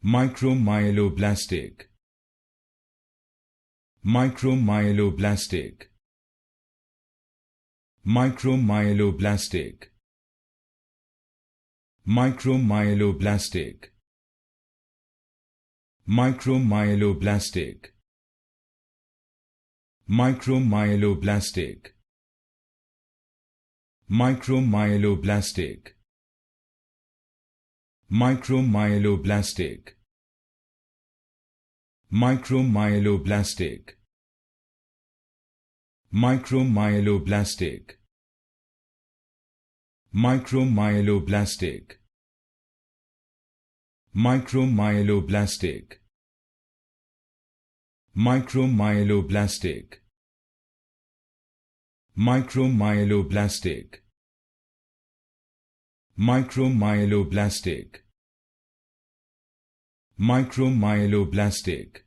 Micromyeloblastic. Micromyeloblastic. Micromyeloblastic. Micromyeloblastic. Micromyeloblastic. Micromyeloblastic. Micromyeloblastic. Micromyeloblastic. Micromyeloblastic. Micromyeloblastic. Micromyeloblastic. Micromyeloblastic. Micromyeloblastic. Micromyeloblastic. Micromyeloblastic. Micromyeloblastic.